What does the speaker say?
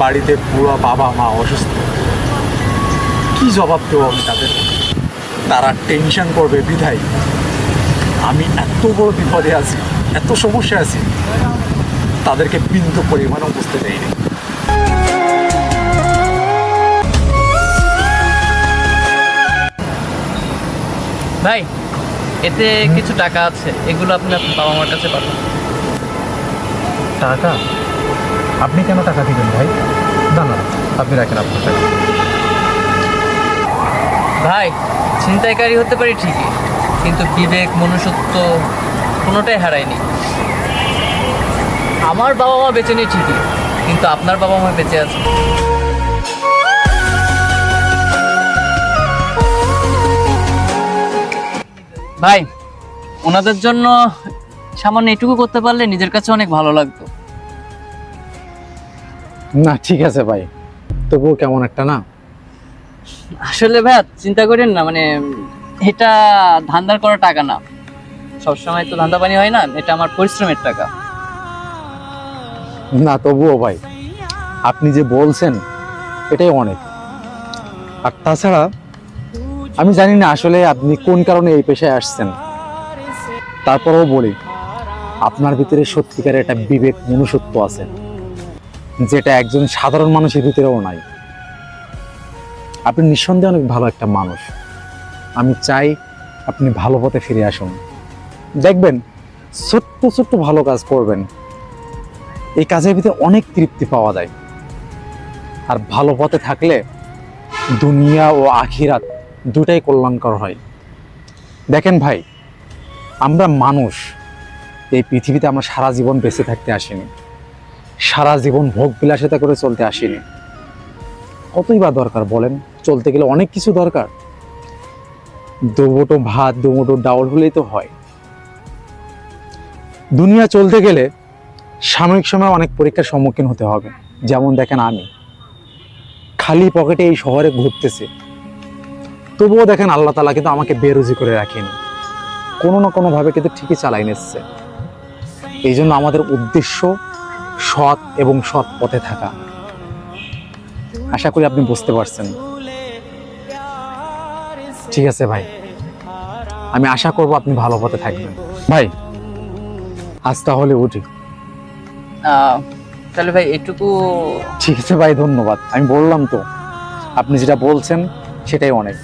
বাড়িতে পুরো বাবা মা অসুস্থ, কি জবাব দেবো আমি তাদের? তারা টেনশন করবে বিধায় আমি এত বড় বিপদে আছি, এত সমস্যা আছি, তাদেরকে বিন্দু পরিমাণও বুঝতে দেয়নি। ভাই, এতে কিছু টাকা আছে, এগুলো আপনি আপনার বাবা মার কাছে পাঠান। টাকা? আপনি কেন টাকা দিবেন ভাই? না না, আপনি রাখেন আপনার টাকা। ভাই, ছিনতাইকারী হতে পারি ঠিকই, কিন্তু বিবেক মনুষ্যত্ব কোনোটাই হারায়নি। আমার বাবা মা বেঁচে নেই ঠিকই, কিন্তু আপনার বাবা মা বেঁচে আছে। ভাই, ওনাদের জন্য সামান্য এটুকু করতে পারলে নিজের কাছে অনেক ভালো লাগতো। না ঠিক আছে ভাই, তবুও কেমন একটা না। আসলে ভাই চিন্তা করেন না, মানে এটা ধান্দার করা টাকা না, সবসময় তো ধান্দা পানি হয় না, এটা আমার পরিশ্রমের টাকা। না তবুও ভাই, আপনি যে বলছেন এটাই অনেক। আর তাছাড়া আমি জানি না আসলে আপনি কোন কারণে এই পেশায় আসছেন, তারপরেও বলি আপনার ভিতরে সত্যিকারের একটা বিবেক মনুষ্যত্ব আছে, যেটা একজন সাধারণ মানুষের ভিতরেও নাই। আপনি নিঃসন্দেহে অনেক ভালো একটা মানুষ। আমি চাই আপনি ভালো পথে ফিরে আসুন। দেখবেন ছোট্ট ছোট্ট ভালো কাজ করবেন, এই কাজের ভিতরে অনেক তৃপ্তি পাওয়া যায়। আর ভালো পথে থাকলে দুনিয়া ও আখিরাত দুটাই কল্যাণকর হয়। দেখেন ভাই, আমরা মানুষ, এই পৃথিবীতে আমরা সারা জীবন বেঁচে থাকতে আসিনি, সারা জীবন ভোগ বিলাসিতা করে চলতে আসিনি। কতই বা দরকার বলেন? চলতে গেলে অনেক কিছু দরকার। দুমুঠো ভাত দুমুঠো ডাউল হলেই তো হয়। দুনিয়া চলতে গেলে সাময়িক সময় অনেক পরীক্ষার সম্মুখীন হতে হবে। যেমন দেখেন, আমি খালি পকেটে এই শহরে ঘুরতেছি, তবুও দেখেন আল্লাহ তাআলা কিন্তু আমাকে বেরুজি করে রাখেনি, কোনো না কোনো ভাবে কিন্তু ঠিকই চালাই নিচ্ছে। এই জন্য আমাদের উদ্দেশ্য সৎ এবং সৎ পথে থাকা। আশা করি আপনি বুঝতে পারছেন। ঠিক আছে ভাই, আমি আশা করব আপনি ভালো পথে থাকবেন। ভাই আজ তাহলে উঠি। তাহলে ভাই এটুকু। ঠিক আছে ভাই, ধন্যবাদ। আমি বললাম তো, আপনি যেটা বলছেন সেটাই অনেক।